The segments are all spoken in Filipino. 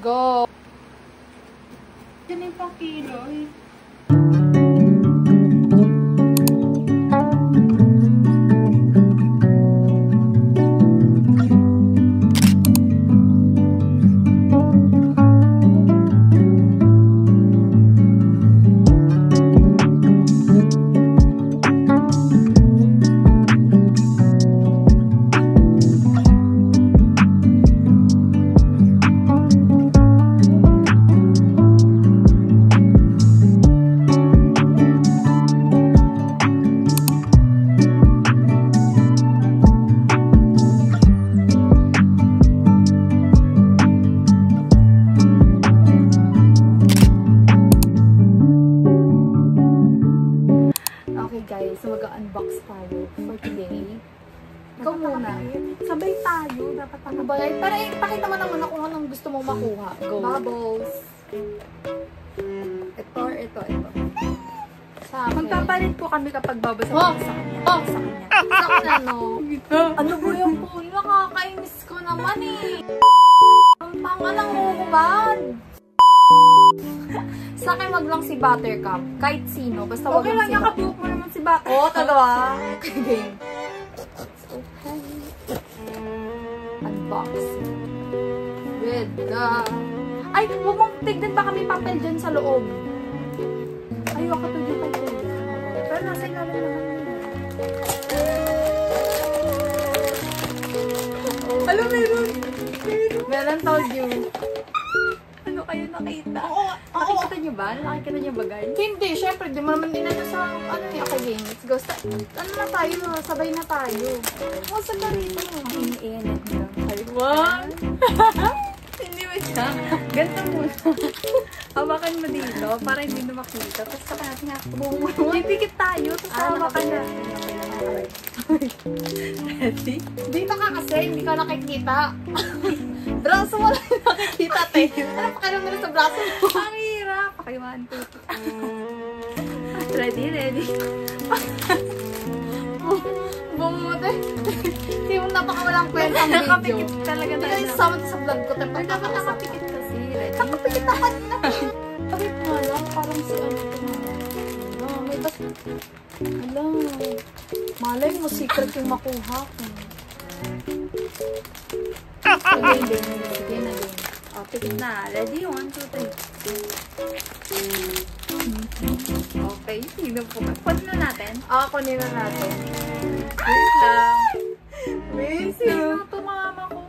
Go! Yan yung pang kilo eh. So mag-unbox tayo for today. Ikaw muna. Sabay tayo. Dapat Ano ba? Para ipakita mo naman kung anong gusto mo makuha. Go. bubbles. Ito. Sa akin. Magpapalit po kami kapag bubbles Oh! sa kanya. Oh! Sa kanya. Sa akin ano? Ano ba yung pool? Nakakainis ko naman eh. Ang tanga ng hubad. Sa akin wag lang si Buttercup. Kahit sino. Basta wag Okay lang, si nakabuhok mo naman si Bata. Oo, talaga. Game. Okay. Unboxing. With the... Ay, huwag mong tignan ba kami papel dyan sa loob. Ayoko to yung papel. Pero nasa ilalim naman yun. Alam, meron. Meron told you. Ano kayo nakita? Oo. Nakikita niyo ba? Nakikita niyo ba, guys? Hindi, syempre, di mo naman inano sa, ano yung okay game. Let's go. Ano na tayo, sabay na tayo. Masa na rito. Ang iniinit niyo. What? Hindi mo siya. Ganito muna. Hawakan mo dito para hindi na makita. Tapos saka natin Pipikit tayo. Tapos hawakan na. Ready? Dito ka kasi, hindi ka nakikita. Braso mo lang yung nakikita, te. Ano pa kayo nila sa braso mo? Ang hirap. Pakiwan ko. Ready? Bumuti. Hindi mo napakawalang kwentang video. Nakapikit talaga Hindi tayo. ka isama sa vlog ko, te. Ay, dapat nakapikit kasi. Ready? Nakapikit ako na. Kapit nga lang, parang si ano. May bas... Alam. Malay mo, secret yung makuha ko. Sige na din. Oh, pikit na. Ready? 1, 2, 3. Okay. Sino po ka? Kunin na natin. Kunin na natin. Wait lang. Wait, Sino to, mama ko?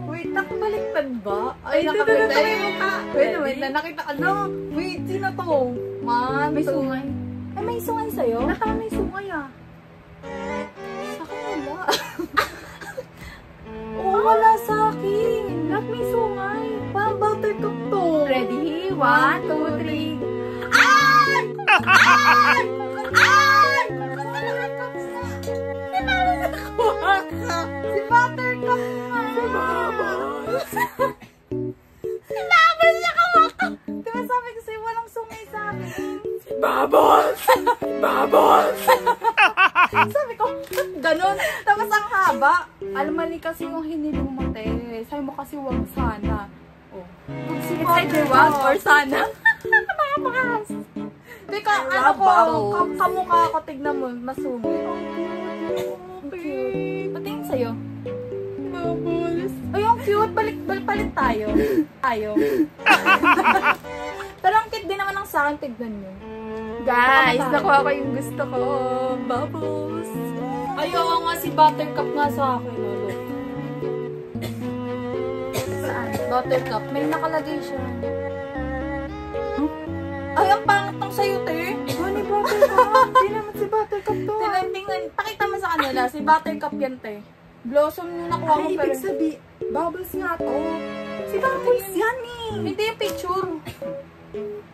Wait, nakabaliktad ba? Ay, nakabaliktad. tutuloy mo ka. Wait na, nakita ka. No, wait, sino to? Man, May sungay. Ay, may sungay sa'yo? Nakita may sungay ah. Sa akin wala. Oo, wala sa akin. Lahat may sungay. Parang buttercup to. Ready? 1, 2, 3. Ay! Ay! Ay! Nakuha ka. Si Buttercup nga. Si Bubbles. Sinabi niya ka. Diba sabi ko sa'yo, walang sungay sa akin. Bubbles! Bubbles! Sabi ko, ba't ganun? Tapos ang haba. Alam, mali kasi yung hinilong mo, te. Sabi mo kasi wag sana. Oh. Si It's either wag or sana. Makapakas. Teka, ano Wag, ko, bubbles. kamukha ko, tignan mo, masungay. Okay. Patingin sa'yo. Bubbles. Ay, ang cute. Palit tayo. Pero ang cute din naman ang sa akin, tignan nyo. Guys, Baka nakuha ko yung gusto ko. Bubbles. Ay, oo nga, si Buttercup nga sa akin. Look. Saan? Buttercup. May nakalagay siya. Ay, ang pangit ng sa'yo, te. Ano Buttercup? Hindi naman si Buttercup to. Tingnan. Pakita mo sa kanila. Si Buttercup yan, te. Blossom yung nakuha mo, Ay, pero... ibig sabihin, Bubbles nga to. Si Bubbles yan eh. Hindi yung picture.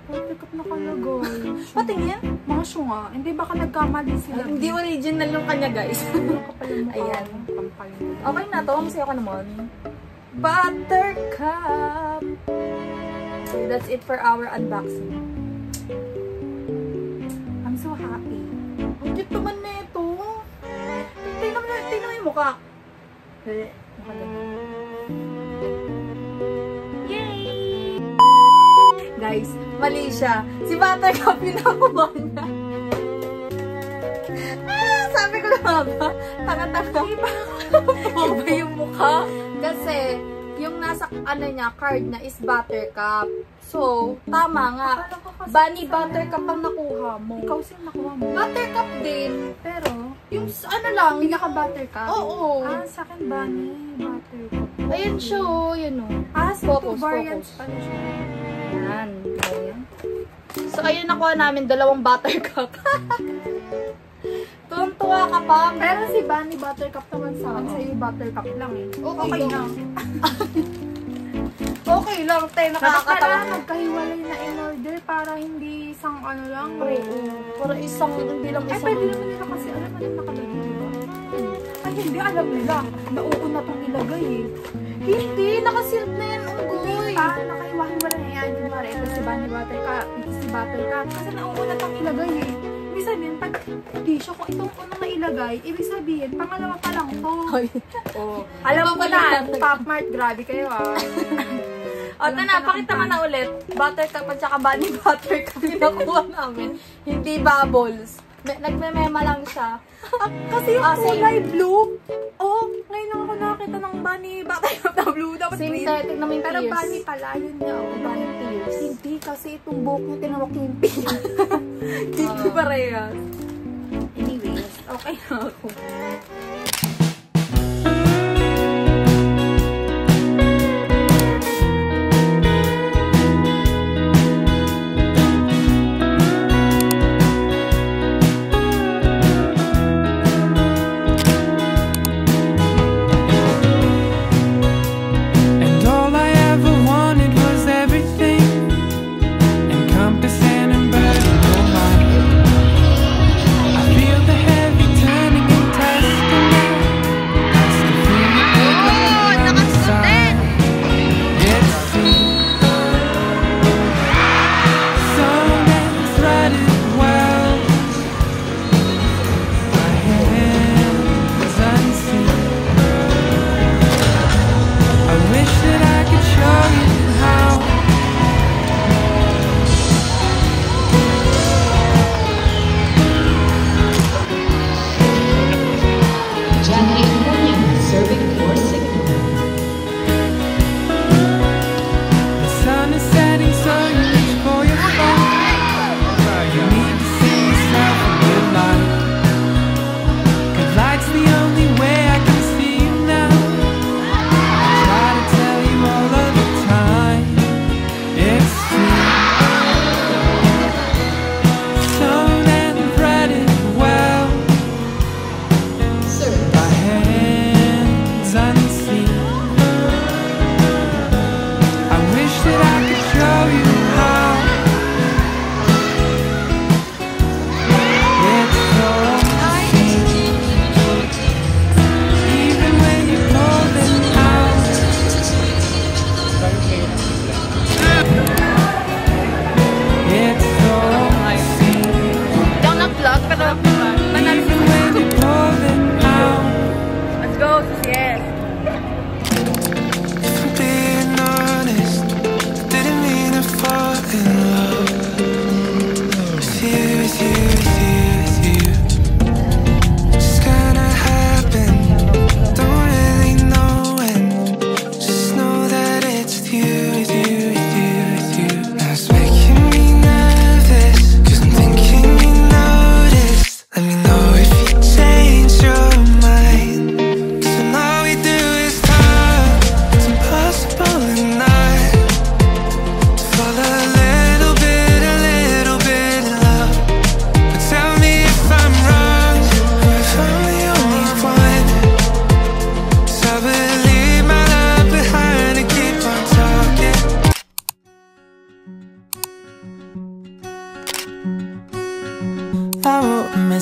Buttercup nakalagay. Patingin. Mga syunga. Hindi baka nagkamali sila. Hindi original yung kanya, guys. Kapal yung mukha. Ayan. Kampal. Okay na to. Masaya ka naman. Buttercup. So, that's it for our unboxing. I'm so happy. Ang cute naman na ito. Tingnan mo yung mukha. Mukha ganun. Yay! guys. Mali siya. Si Buttercup yung nakuha niya. Sabi ko na ba? Tanga-tanga. Iba yung mukha. Kasi, yung nasa niya, card na is Buttercup. So, tama nga. Bunny Buttercup ang nakuha mo. Ikaw siya nakuha mo. Buttercup din. Pero, Yung lang. pinaka-Buttercup. Oo. Sa akin, Bunny, Buttercup. Ayan siya, yan o. So 2 variants pala siya. Yan. Ayan. So, ayun nakuha namin, 2 Buttercup. Tuwang-tuwa ka pa. Pero si Bunny Buttercup naman sa akin, sa'yo Buttercup lang eh. Okay lang. Okay lang, te. Dapat Nakakatawa. pala magkahiwalay na in order para hindi isang lang. Para isang, hindi lang Ay, isang. pwede naman nila kasi alam na yung nakalagay, di ba? Ay, hindi. Alam nila. Nauuna itong ilagay eh. Hindi, nakasealed na yan, unggoy. Nakahiwa-hiwalay na yan. Kunwari, ito si Bunny Buttercup, ito si Buttercup. Kasi nauuna itong ilagay eh. Ibig sabihin, pag hindi siya kung itong unang nailagay, ibig sabihin, pangalawa pa lang to. Alam mo na, Pop Mart, grabe kayo ah. O, ito na, pakita mo na ulit. Buttercup at saka Bunny Buttercup yung nakuha namin. Hindi bubbles. Nagmemema lang siya. Kasi yung kulay blue, ngayon lang ako nakakita ng Bunny Buttercup na blue. Dapat green. Synthetic naman yung Pero tears. Bunny pala, yun nga. Bunny tears. Hindi kasi itong buhok niya tinawak yung pink. Hindi parehas. Anyways, okay na ako.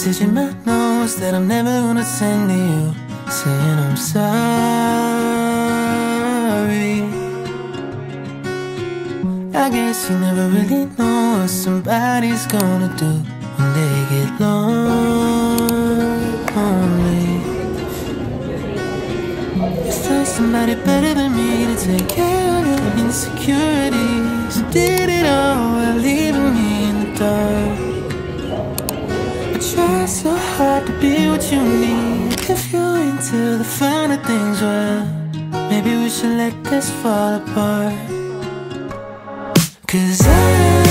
message in my notes that I'm never gonna send to you, saying I'm sorry. I guess you never really know what somebody's gonna do when they get lonely. It's just somebody better than me to take care of your insecurities. You did it all while leaving me in the dark. I try so hard to be what you need. If you're into the finer things, well, maybe we should let this fall apart. 'Cause I